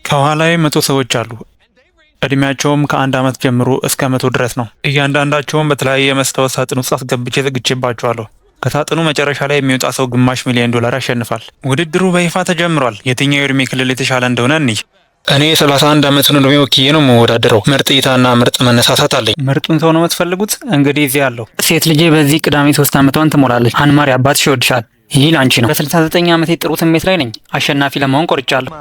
ከኋላዬ 100 ሰዎች አሉ። እድሜያቸውም ከአንድ ዓመት ጀምሮ እስከ 100 ድረስ ነው። እያንዳንዳቸውም በተለያየ የመስታወት ሳጥን ውስጥ አስገብቼ ዘግቼባቸዋለሁ። ከሳጥኑ መጨረሻ ላይ የሚወጣ ሰው $500,000 ያሸንፋል። ውድድሩ በይፋ ተጀምሯል። የትኛው የእድሜ ክልል የተሻለ እንደሆነ እንይ። እኔ 31 ዓመቱን እድሜ ወክዬ ነው የምወዳደረው። ምርጥ እይታና ምርጥ መነሳሳት አለኝ። ምርጡን ሰው ነው የምትፈልጉት? እንግዲህ እዚህ ያለው ሴት ልጄ በዚህ ቅዳሜ 3 ዓመቷን ትሞላለች። አንማሪ አባትሽ ይወድሻል። ይህ ላንቺ ነው። በ69 ዓመቴ ጥሩ ስሜት ላይ ነኝ። አሸናፊ ለመሆን ቆርጫለሁ።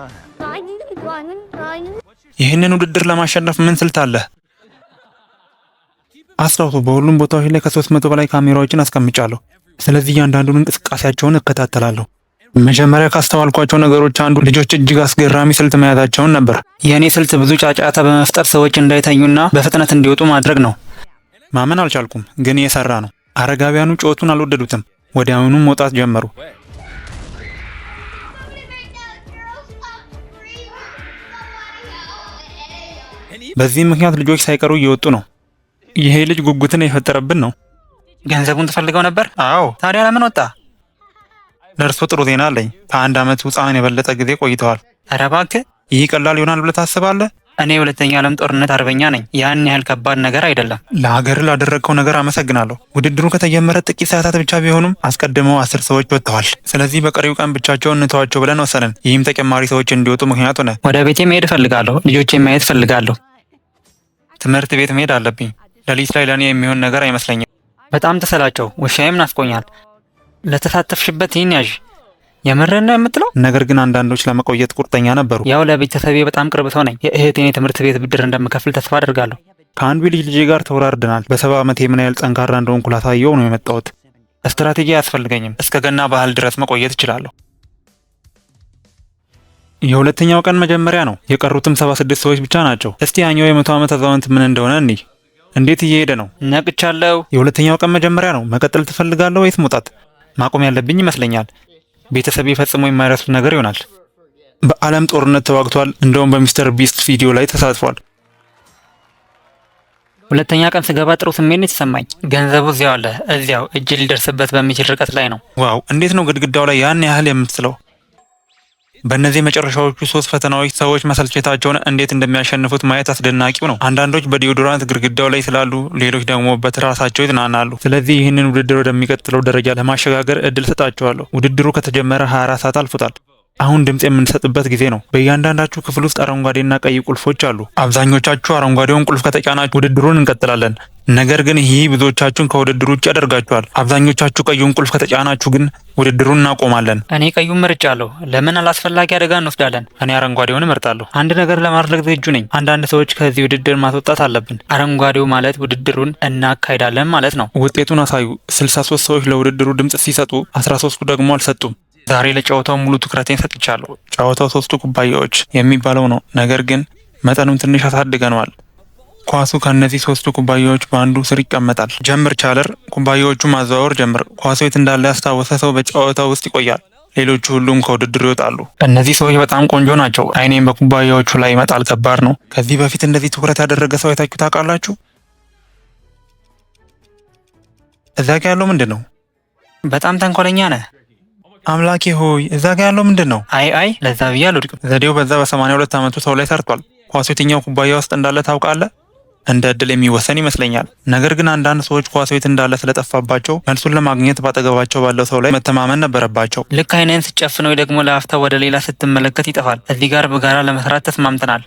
ይህንን ውድድር ለማሸነፍ ምን ስልት አለ? አስታውሱ፣ በሁሉም ቦታዎች ላይ ከ300 በላይ ካሜራዎችን አስቀምጫለሁ። ስለዚህ እያንዳንዱን እንቅስቃሴያቸውን እከታተላለሁ። መጀመሪያ ካስተዋልኳቸው ነገሮች አንዱ ልጆች እጅግ አስገራሚ ስልት መያዛቸውን ነበር። የእኔ ስልት ብዙ ጫጫታ በመፍጠር ሰዎች እንዳይተኙና በፍጥነት እንዲወጡ ማድረግ ነው። ማመን አልቻልኩም፣ ግን እየሰራ ነው። አረጋውያኑ ጩኸቱን አልወደዱትም። ወዲያውኑ መውጣት ጀመሩ። በዚህም ምክንያት ልጆች ሳይቀሩ እየወጡ ነው። ይሄ ልጅ ጉጉትን የፈጠረብን ነው። ገንዘቡን ትፈልገው ነበር? አዎ። ታዲያ ለምን ወጣ? ለእርሶ ጥሩ ዜና አለኝ። ከ1 ዓመት ሕፃን የበለጠ ጊዜ ቆይተዋል። ኧረ እባክህ! ይህ ቀላል ይሆናል ብለህ ታስባለህ? እኔ የሁለተኛው ዓለም ጦርነት አርበኛ ነኝ። ያን ያህል ከባድ ነገር አይደለም። ለሀገር ላደረግከው ነገር አመሰግናለሁ። ውድድሩ ከተጀመረ ጥቂት ሰዓታት ብቻ ቢሆኑም አስቀድመው 10 ሰዎች ወጥተዋል። ስለዚህ በቀሪው ቀን ብቻቸውን እንተዋቸው ብለን ወሰንን። ይህም ተጨማሪ ሰዎች እንዲወጡ ምክንያት ሆነ። ወደ ቤቴ መሄድ እፈልጋለሁ። ልጆቼ ማየት እፈልጋለሁ። ትምህርት ቤት መሄድ አለብኝ። ሌሊት ላይ ለእኔ የሚሆን ነገር አይመስለኝም። በጣም ተሰላቸው። ውሻዬም ናፍቆኛል። ለተሳተፍሽበት ይህን ያዥ። የምርህን ነው የምትለው? ነገር ግን አንዳንዶች ለመቆየት ቁርጠኛ ነበሩ። ያው ለቤተሰቤ በጣም ቅርብ ሰው ነኝ። የእህቴን የትምህርት ቤት ብድር እንደምከፍል ተስፋ አድርጋለሁ። ከአንዱ ልጄ ጋር ተወራርደናል። በ70 ዓመቴ ምን ያህል ጠንካራ እንደሆንኩ ላሳየው ነው የመጣሁት። ስትራቴጂ አያስፈልገኝም። እስከ ገና ባህል ድረስ መቆየት እችላለሁ። የሁለተኛው ቀን መጀመሪያ ነው። የቀሩትም 76 ሰዎች ብቻ ናቸው። እስቲ ያኛው የ100 ዓመት አዛውንት ምን እንደሆነ እንይ። እንዴት እየሄደ ነው? ነቅቻለሁ። የሁለተኛው ቀን መጀመሪያ ነው። መቀጠል ትፈልጋለህ ወይስ መውጣት? ማቆም ያለብኝ ይመስለኛል። ቤተሰቤ ፈጽሞ የማይረሱት ነገር ይሆናል። በዓለም ጦርነት ተዋግቷል። እንደውም በሚስተር ቢስት ቪዲዮ ላይ ተሳትፏል። ሁለተኛ ቀን ስገባ ጥሩ ስሜት ነው የተሰማኝ። ገንዘቡ እዚያው አለ። እዚያው እጅ ሊደርስበት በሚችል ርቀት ላይ ነው። ዋው! እንዴት ነው ግድግዳው ላይ ያን ያህል የምትስለው? በእነዚህ መጨረሻዎቹ 3 ፈተናዎች ሰዎች መሰልቸታቸውን እንዴት እንደሚያሸንፉት ማየት አስደናቂው ነው። አንዳንዶች በዲዮዶራንት ግድግዳው ላይ ስላሉ፣ ሌሎች ደግሞ በትራሳቸው ይዝናናሉ። ስለዚህ ይህንን ውድድር ወደሚቀጥለው ደረጃ ለማሸጋገር እድል ሰጣቸዋለሁ። ውድድሩ ከተጀመረ 24 ሰዓት አልፎታል። አሁን ድምፅ የምንሰጥበት ጊዜ ነው። በእያንዳንዳችሁ ክፍል ውስጥ አረንጓዴና ቀይ ቁልፎች አሉ። አብዛኞቻችሁ አረንጓዴውን ቁልፍ ከተጫናችሁ ውድድሩን እንቀጥላለን። ነገር ግን ይህ ብዙዎቻችሁን ከውድድሩ ውጭ ያደርጋችኋል። አብዛኞቻችሁ ቀዩን ቁልፍ ከተጫናችሁ ግን ውድድሩን እናቆማለን። እኔ ቀዩን መርጫለሁ። ለምን አላስፈላጊ አደጋ እንወስዳለን? እኔ አረንጓዴውን እመርጣለሁ። አንድ ነገር ለማድረግ ዝግጁ ነኝ። አንዳንድ ሰዎች ከዚህ ውድድር ማስወጣት አለብን። አረንጓዴው ማለት ውድድሩን እናካሂዳለን ማለት ነው። ውጤቱን አሳዩ። 63 ሰዎች ለውድድሩ ድምፅ ሲሰጡ 13ቱ ደግሞ አልሰጡም። ዛሬ ለጨዋታው ሙሉ ትኩረቴን ሰጥቻለሁ። ጨዋታው 3 ኩባያዎች የሚባለው ነው። ነገር ግን መጠኑን ትንሽ አሳድገነዋል። ኳሱ ከነዚህ 3 ኩባያዎች በአንዱ ስር ይቀመጣል። ጀምር ቻለር። ኩባያዎቹ ማዘዋወር ጀምር። ኳሱ የት እንዳለ ያስታወሰ ሰው በጨዋታው ውስጥ ይቆያል። ሌሎቹ ሁሉም ከውድድሩ ይወጣሉ። እነዚህ ሰዎች በጣም ቆንጆ ናቸው። አይኔም በኩባያዎቹ ላይ ይመጣል። ከባድ ነው። ከዚህ በፊት እንደዚህ ትኩረት ያደረገ ሰው አይታችሁ ታውቃላችሁ? እዛ ጋ ያለው ምንድን ነው? በጣም ተንኮለኛ ነህ። አምላኬ ሆይ፣ እዛ ጋ ያለው ምንድን ነው? አይ ለዛ ብዬ አልወድቅም። ዘዴው በዛ በ82 ዓመቱ ሰው ላይ ሰርቷል። ኳሱ የትኛው ኩባያ ውስጥ እንዳለ ታውቃለህ? እንደ እድል የሚወሰን ይመስለኛል። ነገር ግን አንዳንድ ሰዎች ኳሱ የት እንዳለ ስለጠፋባቸው መልሱን ለማግኘት ባጠገባቸው ባለው ሰው ላይ መተማመን ነበረባቸው። ልክ አይነን ስጨፍን ወይ ደግሞ ለአፍታ ወደ ሌላ ስትመለከት ይጠፋል። እዚህ ጋር በጋራ ለመስራት ተስማምተናል።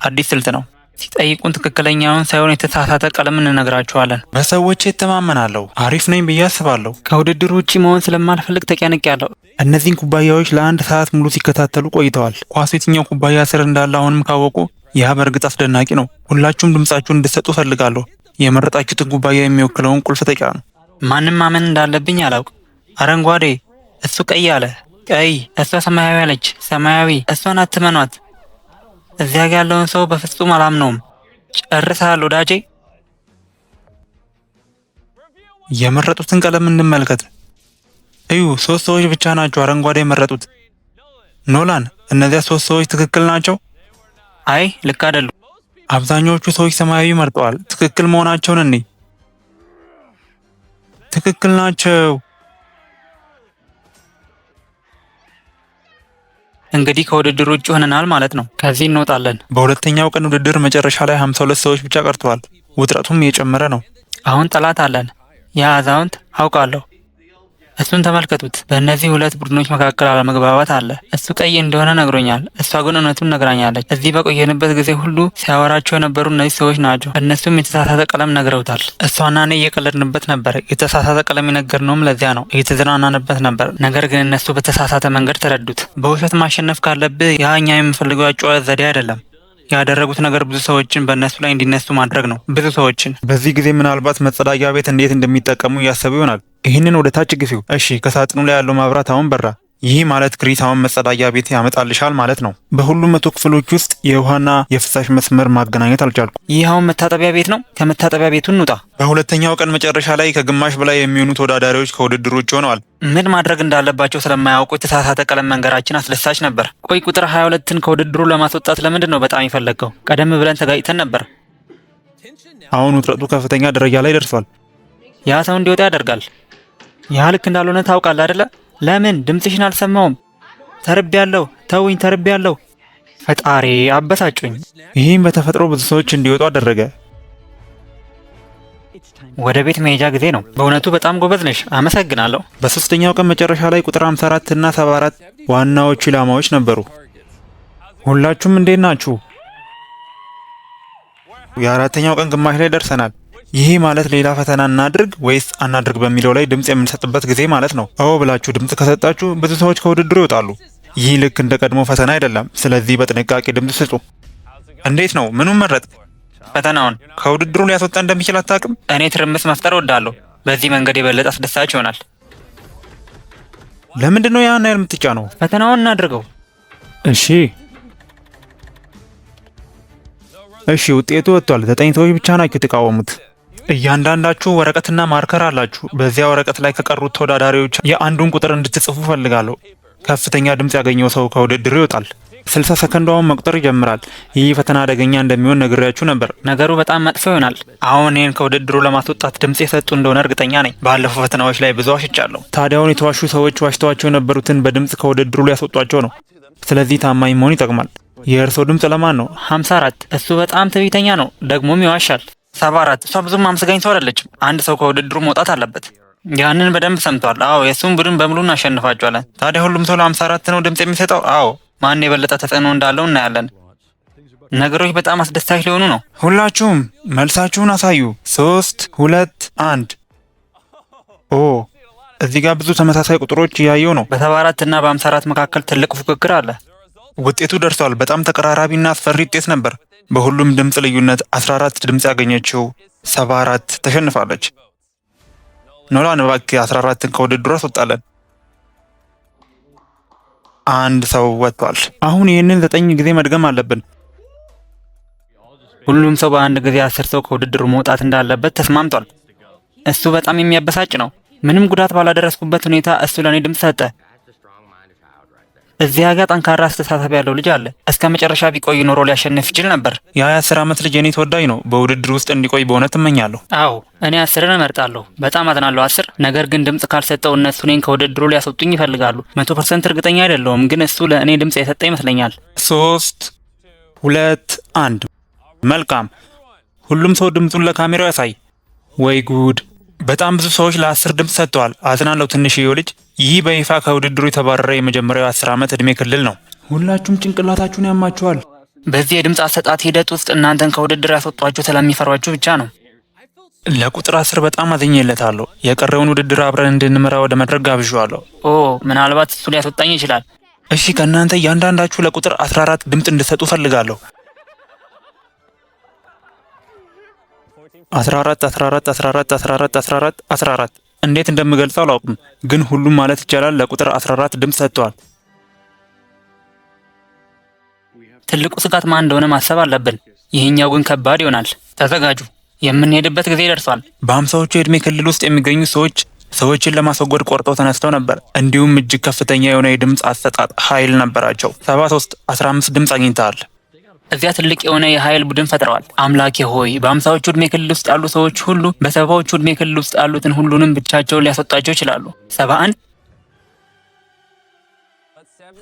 አዲስ ስልት ነው። ሲጠይቁን ትክክለኛውን ሳይሆን የተሳሳተ ቀለም እንነግራቸዋለን። በሰዎች እተማመናለሁ። አሪፍ ነኝ ብዬ አስባለሁ። ከውድድሩ ውጭ መሆን ስለማልፈልግ ተጨንቄያለሁ። እነዚህን ኩባያዎች ለ1 ሰዓት ሙሉ ሲከታተሉ ቆይተዋል። ኳሱ የትኛው ኩባያ ስር እንዳለ አሁንም ካወቁ ያ በእርግጥ አስደናቂ ነው። ሁላችሁም ድምጻችሁን እንድትሰጡ ፈልጋለሁ። የመረጣችሁትን ኩባያ የሚወክለውን ቁልፍ ተጫኑ። ማንም ማመን እንዳለብኝ አላውቅ። አረንጓዴ፣ እሱ ቀይ አለ። ቀይ፣ እሷ ሰማያዊ አለች። ሰማያዊ፣ እሷን አትመኗት። እዚያ ጋ ያለውን ሰው በፍጹም አላምነውም። ጨርሰሃል ወዳጄ። የመረጡትን ቀለም እንመልከት። እዩ፣ 3 ሰዎች ብቻ ናቸው አረንጓዴ የመረጡት። ኖላን፣ እነዚያ 3 ሰዎች ትክክል ናቸው? አይ ልክ አይደሉም። አብዛኞቹ ሰዎች ሰማያዊ መርጠዋል። ትክክል መሆናቸውን እንይ። ትክክል ናቸው። እንግዲህ ከውድድሩ ውጭ ሆነናል ማለት ነው። ከዚህ እንወጣለን። በሁለተኛው ቀን ውድድር መጨረሻ ላይ 52 ሰዎች ብቻ ቀርተዋል። ውጥረቱም እየጨመረ ነው። አሁን ጠላት አለን። ያ አዛውንት አውቃለሁ። እሱን ተመልከቱት። በእነዚህ ሁለት ቡድኖች መካከል አለመግባባት አለ። እሱ ቀይ እንደሆነ ነግሮኛል፣ እሷ ግን እውነቱን ነግራኛለች። እዚህ በቆየንበት ጊዜ ሁሉ ሲያወራቸው የነበሩ እነዚህ ሰዎች ናቸው። እነሱም የተሳሳተ ቀለም ነግረውታል። እሷና እኔ እየቀለድንበት ነበር። የተሳሳተ ቀለም የነገርነውም ለዚያ ነው። እየተዝናናንበት ነበር። ነገር ግን እነሱ በተሳሳተ መንገድ ተረዱት። በውሸት ማሸነፍ ካለብህ ያ እኛ የምንፈልገው አጨዋወት ዘዴ አይደለም። ያደረጉት ነገር ብዙ ሰዎችን በእነሱ ላይ እንዲነሱ ማድረግ ነው። ብዙ ሰዎችን። በዚህ ጊዜ ምናልባት መጸዳጃ ቤት እንዴት እንደሚጠቀሙ እያሰቡ ይሆናል። ይህንን ወደ ታች ግፊው። እሺ፣ ከሳጥኑ ላይ ያለው መብራት አሁን በራ። ይህ ማለት ክሪስ አሁን መጸዳጃ ቤት ያመጣልሻል ማለት ነው። በሁሉም 100 ክፍሎች ውስጥ የውሃና የፍሳሽ መስመር ማገናኘት አልቻልኩም። ይህ አሁን መታጠቢያ ቤት ነው። ከመታጠቢያ ቤቱ እንውጣ። በሁለተኛው ቀን መጨረሻ ላይ ከግማሽ በላይ የሚሆኑ ተወዳዳሪዎች ከውድድሩ ውጭ ሆነዋል። ምን ማድረግ እንዳለባቸው ስለማያውቁ የተሳሳተ ቀለም መንገራችን አስደሳች ነበር። ቆይ ቁጥር 22ን ከውድድሩ ለማስወጣት ለምንድን ነው በጣም የፈለገው? ቀደም ብለን ተጋጭተን ነበር። አሁን ውጥረቱ ከፍተኛ ደረጃ ላይ ደርሷል። ያ ሰው እንዲወጣ ያደርጋል። ያ ልክ እንዳልሆነ ታውቃለህ አይደለ? ለምን ድምፅሽን አልሰማውም? ተርቤያለሁ፣ ተውኝ፣ ተርቤያለሁ። ፈጣሪ አበሳጩኝ። ይህም በተፈጥሮ ብዙ ሰዎች እንዲወጡ አደረገ። ወደ ቤት መሄጃ ጊዜ ነው። በእውነቱ በጣም ጎበዝ ነሽ፣ አመሰግናለሁ። በሶስተኛው ቀን መጨረሻ ላይ ቁጥር 54 እና 74 ዋናዎቹ ኢላማዎች ነበሩ። ሁላችሁም እንዴት ናችሁ? የአራተኛው ቀን ግማሽ ላይ ደርሰናል። ይህ ማለት ሌላ ፈተና እናድርግ ወይስ አናድርግ በሚለው ላይ ድምፅ የምንሰጥበት ጊዜ ማለት ነው። አዎ ብላችሁ ድምፅ ከሰጣችሁ ብዙ ሰዎች ከውድድሩ ይወጣሉ። ይህ ልክ እንደ ቀድሞ ፈተና አይደለም። ስለዚህ በጥንቃቄ ድምፅ ስጡ። እንዴት ነው? ምኑን መረጥ? ፈተናውን። ከውድድሩ ሊያስወጣ እንደሚችል አታውቅም? እኔ ትርምስ መፍጠር እወዳለሁ። በዚህ መንገድ የበለጠ አስደሳች ይሆናል። ለምንድን ነው ያን ያህል የምትጫነው? ፈተናውን እናድርገው። እሺ፣ ውጤቱ ወጥቷል። 9 ሰዎች ብቻ ናቸው የተቃወሙት። እያንዳንዳችሁ ወረቀትና ማርከር አላችሁ። በዚያ ወረቀት ላይ ከቀሩት ተወዳዳሪዎች የአንዱን ቁጥር እንድትጽፉ ፈልጋለሁ። ከፍተኛ ድምፅ ያገኘው ሰው ከውድድሩ ይወጣል። 60 ሰከንዳውን መቁጠር ይጀምራል። ይህ ፈተና አደገኛ እንደሚሆን ነግሬያችሁ ነበር። ነገሩ በጣም መጥፎ ይሆናል። አሁን እኔን ከውድድሩ ለማስወጣት ድምፅ የሰጡ እንደሆነ እርግጠኛ ነኝ። ባለፈው ፈተናዎች ላይ ብዙ ዋሽቻለሁ። ታዲያውን የተዋሹ ሰዎች ዋሽተዋቸው የነበሩትን በድምፅ ከውድድሩ ሊያስወጧቸው ነው። ስለዚህ ታማኝ መሆን ይጠቅማል። የእርስዎ ድምፅ ለማን ነው? 54 እሱ በጣም ትዕቢተኛ ነው፣ ደግሞም ይዋሻል። 74 እሷ ብዙም አመስጋኝ ሰው አይደለችም። አንድ ሰው ከውድድሩ መውጣት አለበት። ያንን በደንብ ሰምቷል። አዎ፣ የእሱም ቡድን በሙሉ እናሸንፋቸዋለን። ታዲያ ሁሉም ሰው ለ54 ነው ድምፅ የሚሰጠው? አዎ፣ ማን የበለጠ ተጽዕኖ እንዳለው እናያለን። ነገሮች በጣም አስደሳች ሊሆኑ ነው። ሁላችሁም መልሳችሁን አሳዩ። 3 2 1 ኦ፣ እዚህ ጋር ብዙ ተመሳሳይ ቁጥሮች እያየው ነው። በ74 እና በ54 መካከል ትልቅ ፉክክር አለ። ውጤቱ ደርሷል። በጣም ተቀራራቢና አስፈሪ ውጤት ነበር። በሁሉም ድምፅ ልዩነት 14 ድምፅ ያገኘችው 74 ተሸንፋለች። ኖላን እባክህ 14ን ከውድድሩ አስወጣለን። አንድ ሰው ወጥቷል። አሁን ይህንን 9 ጊዜ መድገም አለብን። ሁሉም ሰው በአንድ ጊዜ 10 ሰው ከውድድሩ መውጣት እንዳለበት ተስማምቷል። እሱ በጣም የሚያበሳጭ ነው። ምንም ጉዳት ባላደረስኩበት ሁኔታ እሱ ለእኔ ድምፅ ሰጠ። እዚያ ጋር ጠንካራ አስተሳሰብ ያለው ልጅ አለ። እስከ መጨረሻ ቢቆይ ኖሮ ሊያሸንፍ ይችል ነበር። የ10 ዓመት ልጅ እኔ ተወዳጅ ነው። በውድድር ውስጥ እንዲቆይ በእውነት እመኛለሁ። አዎ፣ እኔ 10ን እመርጣለሁ። በጣም አዝናለሁ 10። ነገር ግን ድምፅ ካልሰጠው እነሱ እኔን ከውድድሩ ሊያስወጡኝ ይፈልጋሉ። 100% እርግጠኛ አይደለሁም፣ ግን እሱ ለእኔ ድምፅ የሰጠ ይመስለኛል። 3 2 1 መልካም። ሁሉም ሰው ድምፁን ለካሜራው ያሳይ። ወይ ጉድ! በጣም ብዙ ሰዎች ለ10 ድምፅ ሰጥተዋል። አዝናለሁ ትንሽዬው ልጅ። ይህ በይፋ ከውድድሩ የተባረረ የመጀመሪያው 10 ዓመት ዕድሜ ክልል ነው። ሁላችሁም ጭንቅላታችሁን ያማችኋል። በዚህ የድምፅ አሰጣጥ ሂደት ውስጥ እናንተን ከውድድር ያስወጧችሁ ስለሚፈሯችሁ ብቻ ነው። ለቁጥር 10 በጣም አዝኜለታለሁ። የቀረውን ውድድር አብረን እንድንመራ ወደ መድረክ ጋብዣዋለሁ። ኦ፣ ምናልባት እሱ ሊያስወጣኝ ይችላል። እሺ፣ ከእናንተ እያንዳንዳችሁ ለቁጥር 14 ድምፅ እንድሰጡ ፈልጋለሁ። 14 14 14 14 14 14 እንዴት እንደምገልጸው አላውቅም፣ ግን ሁሉም ማለት ይቻላል ለቁጥር 14 ድምፅ ሰጥተዋል። ትልቁ ስጋት ማን እንደሆነ ማሰብ አለብን። ይህኛው ግን ከባድ ይሆናል። ተዘጋጁ፣ የምንሄድበት ጊዜ ደርሷል። በ50ዎቹ የዕድሜ ክልል ውስጥ የሚገኙ ሰዎችን ለማስወገድ ቆርጠው ተነስተው ነበር። እንዲሁም እጅግ ከፍተኛ የሆነ የድምፅ አሰጣጥ ኃይል ነበራቸው። 73 15 ድምፅ አግኝተዋል። እዚያ ትልቅ የሆነ የኃይል ቡድን ፈጥረዋል። አምላኬ ሆይ፣ በ50ዎቹ ዕድሜ ክልል ውስጥ ያሉ ሰዎች ሁሉ በ70ዎቹ ዕድሜ ክልል ውስጥ ያሉትን ሁሉንም ብቻቸውን ሊያስወጣቸው ይችላሉ። 71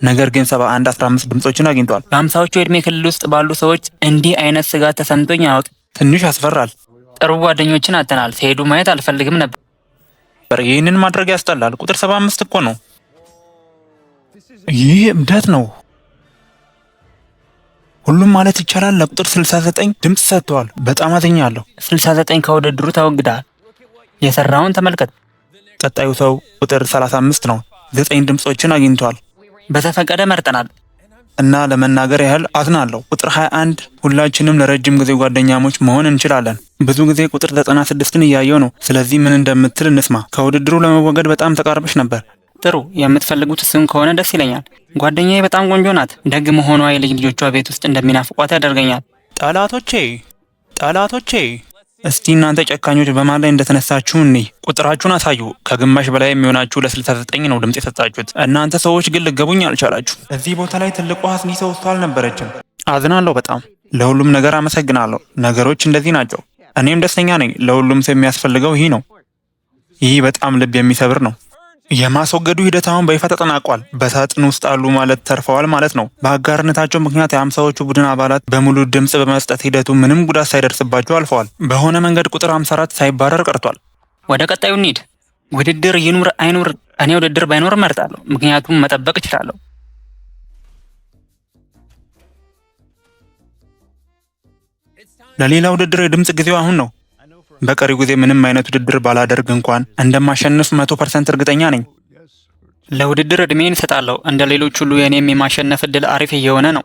ነገር ግን 71-15 ድምጾችን አግኝቷል። በ50ዎቹ የዕድሜ ክልል ውስጥ ባሉ ሰዎች እንዲህ አይነት ስጋት ተሰምቶኝ አያውቅም። ትንሽ ያስፈራል። ጥሩ ጓደኞችን አጥተናል። ሲሄዱ ማየት አልፈልግም ነበር። ይህንን ማድረግ ያስጠላል። ቁጥር 75 እኮ ነው። ይህ እብደት ነው። ሁሉም ማለት ይቻላል ለቁጥር 69 ድምፅ ሰጥተዋል። በጣም አዝኛለሁ። 69 ከውድድሩ ተወግደሃል። የሰራውን ተመልከት። ቀጣዩ ሰው ቁጥር 35 ነው። 9 ድምፆችን አግኝቷል። በተፈቀደ መርጠናል እና ለመናገር ያህል አዝናለሁ። ቁጥር 21 ሁላችንም ለረጅም ጊዜ ጓደኛሞች መሆን እንችላለን። ብዙ ጊዜ ቁጥር 96ን እያየው ነው። ስለዚህ ምን እንደምትል እንስማ። ከውድድሩ ለመወገድ በጣም ተቃርበሽ ነበር። ጥሩ፣ የምትፈልጉት እሱን ከሆነ ደስ ይለኛል። ጓደኛዬ በጣም ቆንጆ ናት። ደግ መሆኗ የልጅ ልጆቿ ቤት ውስጥ እንደሚናፍቋት ያደርገኛል። ጠላቶቼ፣ እስቲ እናንተ ጨካኞች በማን ላይ እንደተነሳችሁ እንይ። ቁጥራችሁን አሳዩ። ከግማሽ በላይ የሚሆናችሁ ለ69 ነው ድምፅ የሰጣችሁት። እናንተ ሰዎች ግን ልገቡኝ አልቻላችሁ። እዚህ ቦታ ላይ ትልቋ አስጊ ሰው እሷ አልነበረችም። አዝናለሁ በጣም። ለሁሉም ነገር አመሰግናለሁ። ነገሮች እንደዚህ ናቸው። እኔም ደስተኛ ነኝ። ለሁሉም ሰው የሚያስፈልገው ይህ ነው። ይህ በጣም ልብ የሚሰብር ነው። የማስወገዱ ሂደት አሁን በይፋ ተጠናቋል። በሳጥን ውስጥ አሉ ማለት ተርፈዋል ማለት ነው። በአጋርነታቸው ምክንያት የ50ዎቹ ቡድን አባላት በሙሉ ድምፅ በመስጠት ሂደቱ ምንም ጉዳት ሳይደርስባቸው አልፈዋል። በሆነ መንገድ ቁጥር 54 ሳይባረር ቀርቷል። ወደ ቀጣዩ እንሂድ። ውድድር ይኑር አይኑር፣ እኔ ውድድር ባይኖር እመርጣለሁ፣ ምክንያቱም መጠበቅ እችላለሁ። ለሌላ ውድድር የድምፅ ጊዜው አሁን ነው። በቀሪው ጊዜ ምንም አይነት ውድድር ባላደርግ እንኳን እንደማሸንፍ 100% እርግጠኛ ነኝ። ለውድድር እድሜን እሰጣለሁ። እንደ ሌሎች ሁሉ የእኔም የማሸነፍ እድል አሪፍ እየሆነ ነው።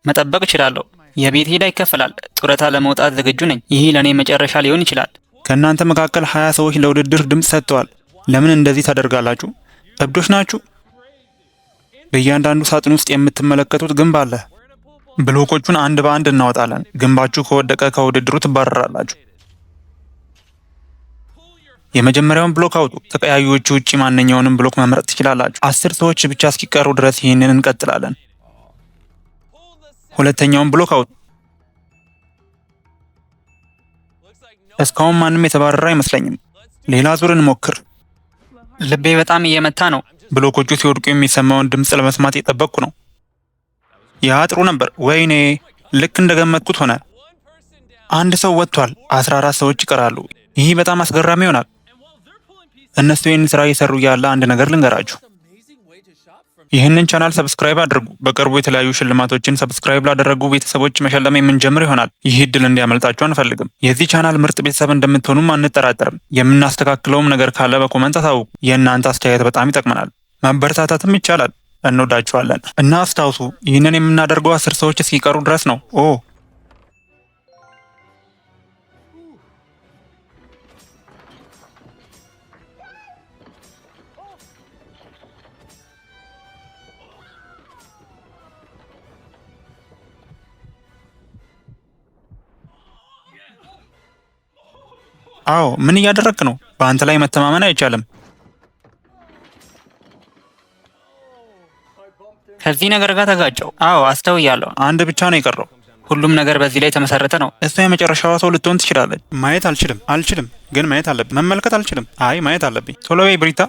መጠበቅ እችላለሁ። የቤት ሄዳ ይከፈላል። ጡረታ ለመውጣት ዝግጁ ነኝ። ይህ ለእኔ መጨረሻ ሊሆን ይችላል። ከእናንተ መካከል 20 ሰዎች ለውድድር ድምፅ ሰጥተዋል። ለምን እንደዚህ ታደርጋላችሁ? እብዶች ናችሁ። በእያንዳንዱ ሳጥን ውስጥ የምትመለከቱት ግንብ አለ። ብሎኮቹን አንድ በአንድ እናወጣለን። ግንባችሁ ከወደቀ ከውድድሩ ትባረራላችሁ። የመጀመሪያውን ብሎክ አውጡ። ከቀያዮቹ ውጪ ማንኛውንም ብሎክ መምረጥ ትችላላችሁ። 10 ሰዎች ብቻ እስኪቀሩ ድረስ ይህንን እንቀጥላለን። ሁለተኛውን ብሎክ አውጡ። እስካሁን ማንም የተባረረ አይመስለኝም። ሌላ ዙር እንሞክር። ልቤ በጣም እየመታ ነው። ብሎኮቹ ሲወድቁ የሚሰማውን ድምፅ ለመስማት የጠበቅኩ ነው። ያ ጥሩ ነበር። ወይኔ፣ ልክ እንደገመትኩት ሆነ። አንድ ሰው ወጥቷል። 14 ሰዎች ይቀራሉ። ይህ በጣም አስገራሚ ይሆናል። እነሱ ይህን ስራ እየሰሩ ያለ አንድ ነገር ልንገራችሁ። ይህንን ቻናል ሰብስክራይብ አድርጉ። በቅርቡ የተለያዩ ሽልማቶችን ሰብስክራይብ ላደረጉ ቤተሰቦች መሸለም የምንጀምር ይሆናል። ይህ እድል እንዲያመልጣችሁ አንፈልግም። የዚህ ቻናል ምርጥ ቤተሰብ እንደምትሆኑም አንጠራጠርም። የምናስተካክለውም ነገር ካለ በኮመንት አሳውቁ። የእናንተ አስተያየት በጣም ይጠቅመናል። ማበረታታትም ይቻላል። እንወዳችኋለን እና አስታውሱ፣ ይህንን የምናደርገው 10 ሰዎች እስኪቀሩ ድረስ ነው። አዎ፣ ምን እያደረግክ ነው? በአንተ ላይ መተማመን አይቻልም። ከዚህ ነገር ጋር ተጋጨው። አዎ፣ አስተውያለሁ። አንድ ብቻ ነው የቀረው። ሁሉም ነገር በዚህ ላይ የተመሰረተ ነው። እሷ የመጨረሻዋ ሰው ልትሆን ትችላለች። ማየት አልችልም፣ ግን ማየት አለብኝ። መመልከት አልችልም። አይ፣ ማየት አለብኝ። ቶሎ በይ ብሪታ።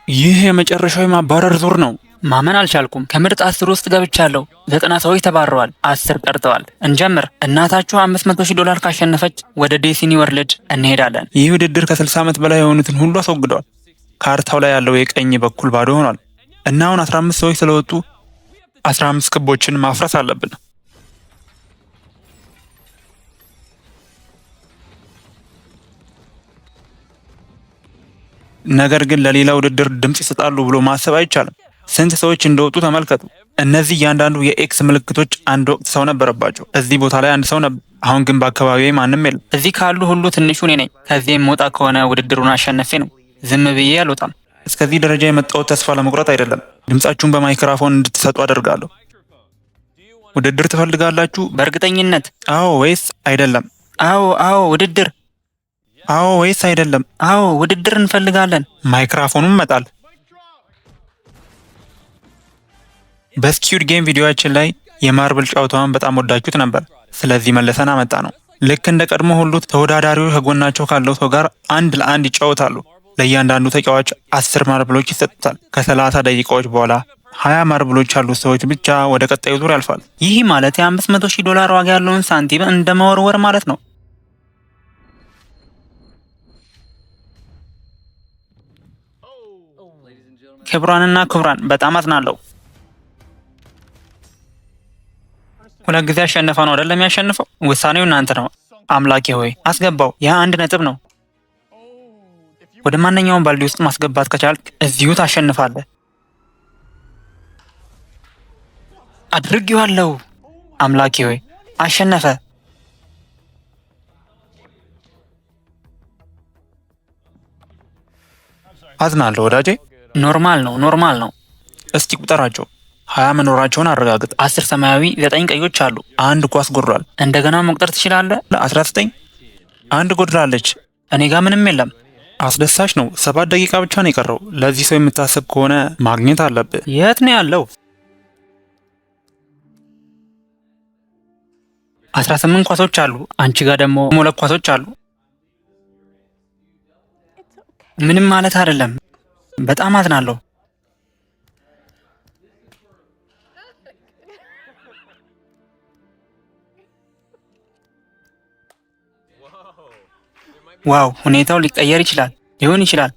ይህ የመጨረሻው የማባረር ዙር ነው። ማመን አልቻልኩም። ከምርጥ 10 ውስጥ ገብቻለሁ። 90 ሰዎች ተባረዋል። 10 ቀርተዋል። እንጀምር። እናታችሁ $500,000 ካሸነፈች ወደ ዴሲኒ ወርልድ እንሄዳለን። ይህ ውድድር ከ60 ዓመት በላይ የሆኑትን ሁሉ አስወግደዋል። ካርታው ላይ ያለው የቀኝ በኩል ባዶ ሆኗል እና አሁን 15 ሰዎች ስለወጡ 15 ክቦችን ማፍረስ አለብን። ነገር ግን ለሌላ ውድድር ድምፅ ይሰጣሉ ብሎ ማሰብ አይቻልም። ስንት ሰዎች እንደወጡ ተመልከቱ። እነዚህ እያንዳንዱ የኤክስ ምልክቶች አንድ ወቅት ሰው ነበረባቸው። እዚህ ቦታ ላይ አንድ ሰው ነበር። አሁን ግን በአካባቢው ማንም የለም። እዚህ ካሉ ሁሉ ትንሹ እኔ ነኝ። ከዚህ የምወጣ ከሆነ ውድድሩን አሸነፌ ነው። ዝም ብዬ አልወጣም። እስከዚህ ደረጃ የመጣሁት ተስፋ ለመቁረጥ አይደለም። ድምጻችሁን በማይክራፎን እንድትሰጡ አደርጋለሁ። ውድድር ትፈልጋላችሁ? በእርግጠኝነት አዎ ወይስ አይደለም? አዎ ውድድር። አዎ ወይስ አይደለም? አዎ ውድድር እንፈልጋለን። ማይክራፎኑም መጣል። በስኪዩድ ጌም ቪዲዮአችን ላይ የማርብል ጨዋታውን በጣም ወዳችሁት ነበር። ስለዚህ መለሰን አመጣ ነው። ልክ እንደ ቀድሞ ሁሉ ተወዳዳሪዎች ከጎናቸው ካለው ሰው ጋር አንድ ለአንድ ይጫወታሉ። ለእያንዳንዱ ተጫዋች 10 ማርብሎች ይሰጡታል። ከ30 ደቂቃዎች በኋላ 20 ማርብሎች ያሉት ሰዎች ብቻ ወደ ቀጣዩ ዙር ያልፋል። ይህ ማለት የ500,000 ዋጋ ያለውን ሳንቲም እንደ መወርወር ማለት ነው። ክቡራንና ክቡራን በጣም አዝናለሁ። ሁለት ጊዜ ያሸነፈ ነው አይደለም ያሸንፈው። ውሳኔው እናንተ ነው። አምላኬ ሆይ አስገባው። ያ 1 ነጥብ ነው። ወደ ማንኛውም ባልዲ ውስጥ ማስገባት ከቻልክ እዚሁ ታሸንፋለህ። አድርጌዋለሁ። አምላኬ ሆይ አሸነፈ። አዝናለሁ ወዳጄ። ኖርማል ነው። እስቲ ቁጠራቸው። 20 መኖራቸውን አረጋግጥ። 10 ሰማያዊ፣ 9 ቀዮች አሉ። 1 ኳስ ጎድሏል። እንደገና መቁጠር ትችላለህ። 19 1 ጎድላለች። እኔ ጋር ምንም የለም። አስደሳች ነው። 7 ደቂቃ ብቻ ነው የቀረው። ለዚህ ሰው የምታስብ ከሆነ ማግኘት አለብህ። የት ነው ያለው? 18 ኳሶች አሉ። አንቺ ጋር ደግሞ 2 ኳሶች አሉ። ምንም ማለት አይደለም። በጣም አዝናለሁ። ዋው! ሁኔታው ሊቀየር ሊሆን ይችላል።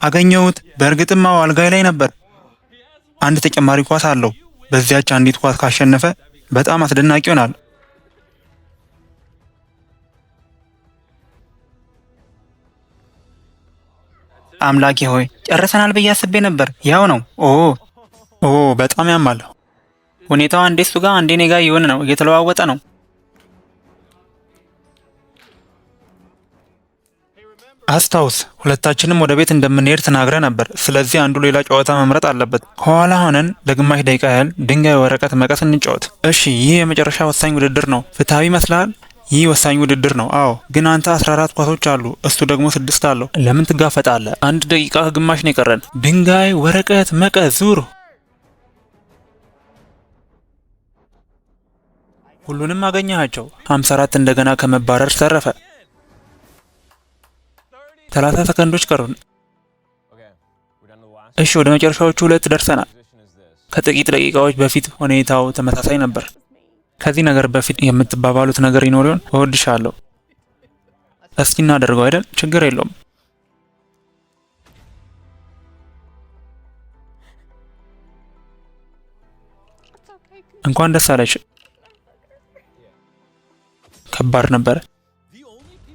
አገኘሁት። በእርግጥም አልጋይ ላይ ነበር። አንድ ተጨማሪ ኳስ አለው። በዚያች አንዲት ኳስ ካሸነፈ በጣም አስደናቂ ይሆናል። አምላኬ ሆይ ጨርሰናል ብዬ አስቤ ነበር። ያው ነው። ኦ በጣም ያማል። ሁኔታው አንዴ እሱ ጋር አንዴ እኔ ጋር የሆነ ነው፣ እየተለዋወጠ ነው። አስታውስ፣ ሁለታችንም ወደ ቤት እንደምንሄድ ተናግረ ነበር። ስለዚህ አንዱ ሌላ ጨዋታ መምረጥ አለበት። ከኋላ ሆነን ለግማሽ ደቂቃ ያህል ድንጋይ፣ ወረቀት፣ መቀስ እንጫወት። እሺ፣ ይህ የመጨረሻ ወሳኝ ውድድር ነው። ፍትሃዊ ይመስላል? ይህ ወሳኝ ውድድር ነው። አዎ፣ ግን አንተ 14 ኳሶች አሉ፣ እሱ ደግሞ 6 አለው። ለምን ትጋፈጣለህ? 1 ደቂቃ ከግማሽ ነው የቀረን። ድንጋይ፣ ወረቀት፣ መቀስ፣ ዙር። ሁሉንም አገኘሃቸው። 54 እንደገና ከመባረር ተረፈ። 30 ሰከንዶች ቀሩን። እሺ፣ ወደ መጨረሻዎቹ 2 ደርሰናል። ከጥቂት ደቂቃዎች በፊት ሁኔታው ተመሳሳይ ነበር። ከዚህ ነገር በፊት የምትባባሉት ነገር ይኖር ይሆን? እወድሻለሁ። እስኪ እናደርገው አይደል? ችግር የለውም። እንኳን ደስ አለሽ። ከባድ ነበር።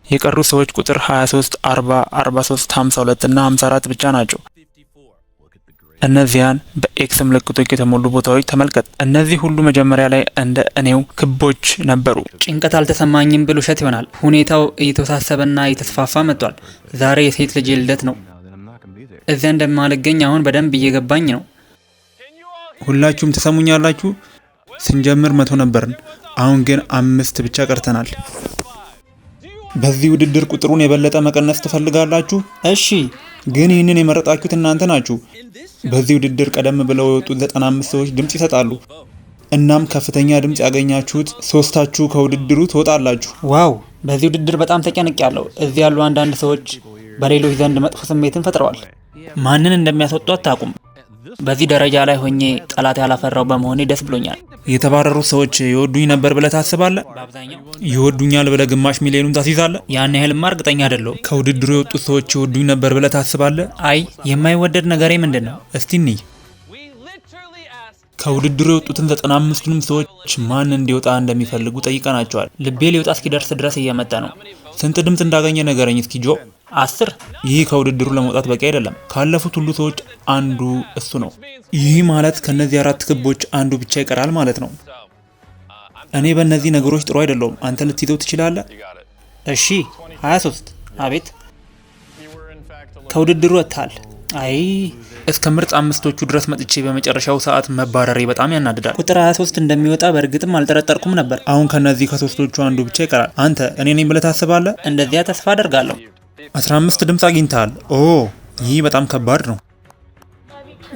የቀሩ ሰዎች ቁጥር 23፣ 40፣ 43፣ 52 እና 54 ብቻ ናቸው። እነዚያን በኤክስ ምልክቶች የተሞሉ ቦታዎች ተመልከት። እነዚህ ሁሉ መጀመሪያ ላይ እንደ እኔው ክቦች ነበሩ። ጭንቀት አልተሰማኝም ብል ውሸት ይሆናል። ሁኔታው እየተወሳሰበና እየተስፋፋ መጥቷል። ዛሬ የሴት ልጅ ልደት ነው። እዚያ እንደማልገኝ አሁን በደንብ እየገባኝ ነው። ሁላችሁም ትሰሙኛላችሁ? ስንጀምር 100 ነበርን። አሁን ግን 5 ብቻ ቀርተናል። በዚህ ውድድር ቁጥሩን የበለጠ መቀነስ ትፈልጋላችሁ? እሺ፣ ግን ይህንን የመረጣችሁት እናንተ ናችሁ። በዚህ ውድድር ቀደም ብለው የወጡት 95 ሰዎች ድምጽ ይሰጣሉ። እናም ከፍተኛ ድምጽ ያገኛችሁት 3ታችሁ ከውድድሩ ትወጣላችሁ። ዋው! በዚህ ውድድር በጣም ተጨንቄያለሁ። እዚህ ያሉ አንዳንድ ሰዎች በሌሎች ዘንድ መጥፎ ስሜትን ፈጥረዋል። ማንን እንደሚያስወጡ አታውቁም። በዚህ ደረጃ ላይ ሆኜ ጠላት ያላፈራው በመሆኔ ደስ ብሎኛል። የተባረሩት ሰዎች ይወዱኝ ነበር ብለህ ታስባለህ? በአብዛኛው ይወዱኛል ብለህ ግማሽ ሚሊዮኑን ታስይዛለህ? ያን ያህልማ እርግጠኛ አይደለሁ። ከውድድሩ የወጡት ሰዎች ይወዱኝ ነበር ብለህ ታስባለህ? አይ፣ የማይወደድ ነገሬ ምንድን ነው? እስቲ እንይ። ከውድድሩ የወጡትን 95ቱንም ሰዎች ማን እንዲወጣ እንደሚፈልጉ ጠይቀናቸዋል። ልቤ ሊወጣ እስኪደርስ ድረስ እየመጣ ነው። ስንት ድምፅ እንዳገኘ ነገረኝ እስኪ ጆ። 10። ይህ ከውድድሩ ለመውጣት በቂ አይደለም። ካለፉት ሁሉ ሰዎች አንዱ እሱ ነው። ይህ ማለት ከነዚህ 4 ክቦች አንዱ ብቻ ይቀራል ማለት ነው። እኔ በእነዚህ ነገሮች ጥሩ አይደለሁም። አንተ ልትይዘው ትችላለህ? እሺ፣ 23። አቤት፣ ከውድድሩ ወጥተሃል። አይ፣ እስከ ምርጥ 5ቶቹ ድረስ መጥቼ በመጨረሻው ሰዓት መባረሬ በጣም ያናድዳል። ቁጥር 23 እንደሚወጣ በእርግጥም አልጠረጠርኩም ነበር። አሁን ከነዚህ ከ3ቶቹ አንዱ ብቻ ይቀራል። አንተ እኔ ነኝ ብለህ ታስባለህ? እንደዚያ ተስፋ አደርጋለሁ። 15 ድምፅ አግኝተሃል። ኦ፣ ይህ በጣም ከባድ ነው።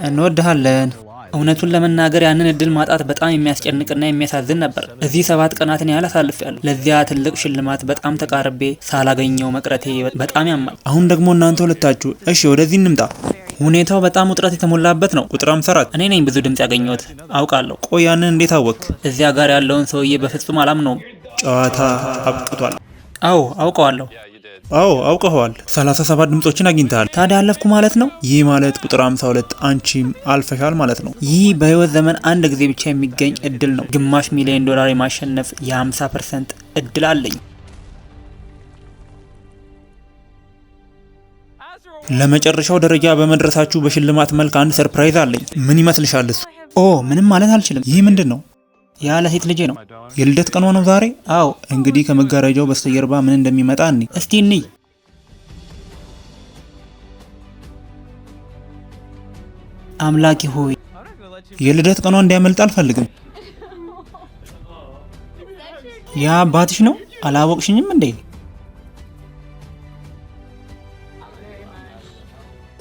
እንወድሃለን። እውነቱን ለመናገር ያንን እድል ማጣት በጣም የሚያስጨንቅና የሚያሳዝን ነበር። እዚህ 7 ቀናትን ያህል አሳልፌያለሁ። ለዚያ ትልቅ ሽልማት በጣም ተቃርቤ ሳላገኘው መቅረቴ በጣም ያማል። አሁን ደግሞ እናንተ ሁለታችሁ እሺ፣ ወደዚህ እንምጣ። ሁኔታው በጣም ውጥረት የተሞላበት ነው። ቁጥር 54 እኔ ነኝ ብዙ ድምጽ ያገኘሁት አውቃለሁ። ቆይ ያንን እንዴት አወክ? እዚያ ጋር ያለውን ሰውዬ በፍጹም አላምነውም። ጨዋታ አብቅቷል። አዎ አውቀዋለሁ። አዎ አውቀኸዋል። 37 ድምጾችን አግኝተሃል። ታዲያ አለፍኩ ማለት ነው? ይህ ማለት ቁጥር 52 አንቺም አልፈሻል ማለት ነው። ይህ በህይወት ዘመን አንድ ጊዜ ብቻ የሚገኝ እድል ነው። ግማሽ ሚሊዮን ዶላር የማሸነፍ የ50% እድል አለኝ። ለመጨረሻው ደረጃ በመድረሳችሁ በሽልማት መልክ አንድ ሰርፕራይዝ አለኝ። ምን ይመስልሻል እሱ? ኦ ምንም ማለት አልችልም። ይህ ምንድን ነው? ያለ ሴት ልጄ ነው። የልደት ቀኗ ነው ዛሬ? አዎ። እንግዲህ ከመጋረጃው በስተጀርባ ምን እንደሚመጣ እስቲ እንይ። አምላኬ ሆይ የልደት ቀኗ እንዲያመልጥ አልፈልግም። ያ አባትሽ ነው? አላወቅሽኝም እንዴ?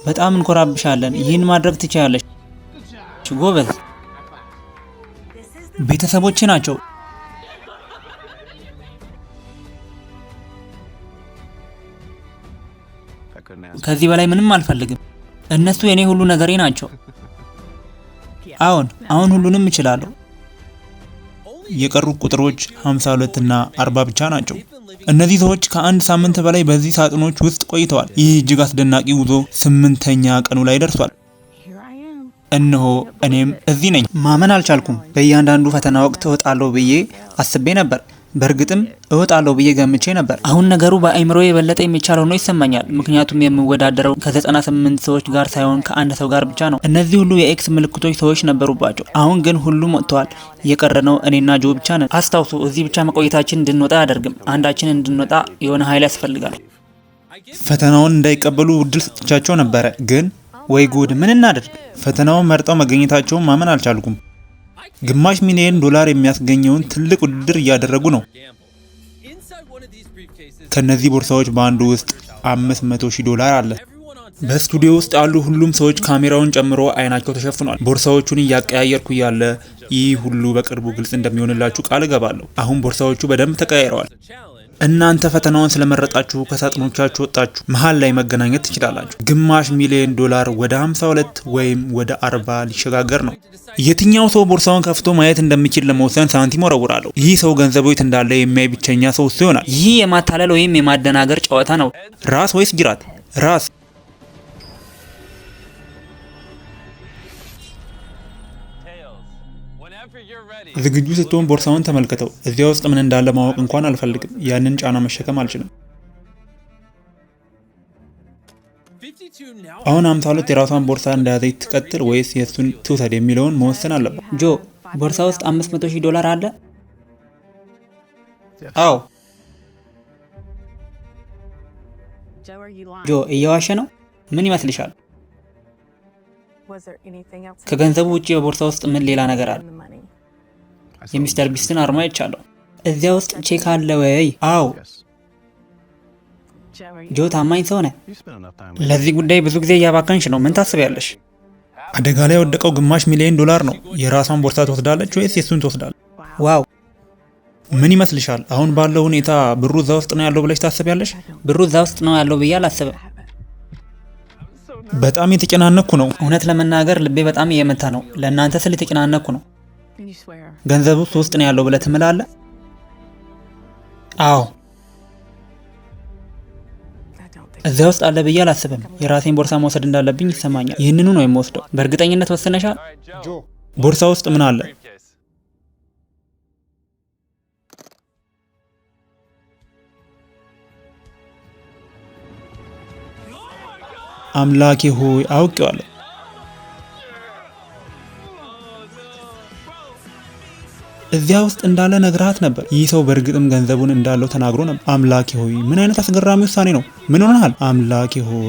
በጣም እንኮራብሻለን። ይህን ማድረግ ትችያለሽ። ጎበዝ። ቤተሰቦቼ ናቸው። ከዚህ በላይ ምንም አልፈልግም። እነሱ የኔ ሁሉ ነገሬ ናቸው። አሁን ሁሉንም እችላለሁ። የቀሩት ቁጥሮች 52 እና 40 ብቻ ናቸው። እነዚህ ሰዎች ከአንድ ሳምንት በላይ በዚህ ሳጥኖች ውስጥ ቆይተዋል። ይህ እጅግ አስደናቂ ጉዞ 8ኛ ቀኑ ላይ ደርሷል። እነሆ እኔም እዚህ ነኝ። ማመን አልቻልኩም። በእያንዳንዱ ፈተና ወቅት እወጣለሁ ብዬ አስቤ ነበር። በእርግጥም እወጣለሁ ብዬ ገምቼ ነበር። አሁን ነገሩ በአይምሮ የበለጠ የሚቻል ሆኖ ይሰማኛል። ምክንያቱም የምወዳደረው ከ98 ሰዎች ጋር ሳይሆን ከአንድ ሰው ጋር ብቻ ነው። እነዚህ ሁሉ የኤክስ ምልክቶች ሰዎች ነበሩባቸው። አሁን ግን ሁሉም ወጥተዋል። የቀረነው እኔና ጆ ብቻ ነን። አስታውሱ፣ እዚህ ብቻ መቆየታችን እንድንወጣ አያደርግም። አንዳችን እንድንወጣ የሆነ ኃይል ያስፈልጋል። ፈተናውን እንዳይቀበሉ እድል ሰጥቻቸው ነበረ፣ ግን ወይ ጉድ! ምን እናደርግ? ፈተናውን መርጠው መገኘታቸውን ማመን አልቻልኩም። ግማሽ ሚሊዮን ዶላር የሚያስገኘውን ትልቅ ውድድር እያደረጉ ነው። ከነዚህ ቦርሳዎች በአንዱ ውስጥ 500,000 ዶላር አለ። በስቱዲዮ ውስጥ ያሉ ሁሉም ሰዎች ካሜራውን ጨምሮ አይናቸው ተሸፍኗል። ቦርሳዎቹን እያቀያየርኩ እያለ ይህ ሁሉ በቅርቡ ግልጽ እንደሚሆንላችሁ ቃል እገባለሁ። አሁን ቦርሳዎቹ በደንብ ተቀያይረዋል። እናንተ ፈተናውን ስለመረጣችሁ ከሳጥኖቻችሁ ወጣችሁ መሃል ላይ መገናኘት ትችላላችሁ። ግማሽ ሚሊዮን ዶላር ወደ 52 ወይም ወደ 40 ሊሸጋገር ነው። የትኛው ሰው ቦርሳውን ከፍቶ ማየት እንደሚችል ለመወሰን ሳንቲም ወረውራለሁ። ይህ ሰው ገንዘቡ የት እንዳለ የሚያይ ብቸኛ ሰው እሱ ይሆናል። ይህ የማታለል ወይም የማደናገር ጨዋታ ነው። ራስ ወይስ ጅራት? ራስ። ዝግጁ ስትሆን ቦርሳውን ተመልከተው። እዚያ ውስጥ ምን እንዳለ ማወቅ እንኳን አልፈልግም። ያንን ጫና መሸከም አልችልም። አሁን 52 የራሷን ቦርሳ እንደያዘች ትቀጥል ወይስ የእሱን ትውሰድ የሚለውን መወሰን አለባት። ጆ፣ ቦርሳ ውስጥ 500,000 ዶላር አለ? አዎ። ጆ እየዋሸ ነው? ምን ይመስልሻል? ከገንዘቡ ውጪ በቦርሳ ውስጥ ምን ሌላ ነገር አለ? የሚስተር ቢስትን አርማ ይቻለሁ። እዚያ ውስጥ ቼክ አለ ወይ? አዎ። ጆ ታማኝ ሰው ነህ። ለዚህ ጉዳይ ብዙ ጊዜ እያባከንሽ ነው። ምን ታስቢያለሽ? አደጋ ላይ የወደቀው ግማሽ ሚሊዮን ዶላር ነው። የራሷን ቦርሳ ትወስዳለች ወይስ የሱን ትወስዳለች? ዋው! ምን ይመስልሻል? አሁን ባለው ሁኔታ ብሩ እዛ ውስጥ ነው ያለው ብለሽ ታስቢያለሽ? ብሩ እዛ ውስጥ ነው ያለው ብዬ አላስብም። በጣም የተጨናነኩ ነው። እውነት ለመናገር ልቤ በጣም እየመታ ነው። ለእናንተ ስል የተጨናነኩ ነው። ገንዘቡ ውስጥ ነው ያለው ብለህ ትምላለህ? አዎ። እዚያ ውስጥ አለ ብዬ አላስብም። የራሴን ቦርሳ መውሰድ እንዳለብኝ ይሰማኛል። ይህንኑ ነው የምወስደው። በእርግጠኝነት ወስነሻል? ቦርሳ ውስጥ ምን አለ? አምላኬ ሆይ አውቄዋለሁ። እዚያ ውስጥ እንዳለ ነግራት ነበር። ይህ ሰው በእርግጥም ገንዘቡን እንዳለው ተናግሮ ነበር። አምላኬ ሆይ ምን አይነት አስገራሚ ውሳኔ ነው! ምን ሆነሃል? አምላኬ ሆይ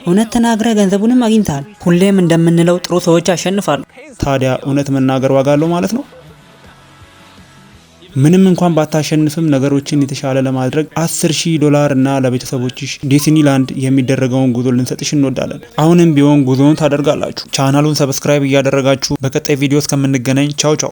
እውነት ተናግረ ገንዘቡንም አግኝተሃል። ሁሌም እንደምንለው ጥሩ ሰዎች ያሸንፋሉ። ታዲያ እውነት መናገር ዋጋ አለው ማለት ነው። ምንም እንኳን ባታሸንፍም ነገሮችን የተሻለ ለማድረግ $10,000 እና ለቤተሰቦችሽ ዲዝኒላንድ የሚደረገውን ጉዞ ልንሰጥሽ እንወዳለን። አሁንም ቢሆን ጉዞውን ታደርጋላችሁ። ቻናሉን ሰብስክራይብ እያደረጋችሁ በቀጣይ ቪዲዮ እስከምንገናኝ ቻው ቻው።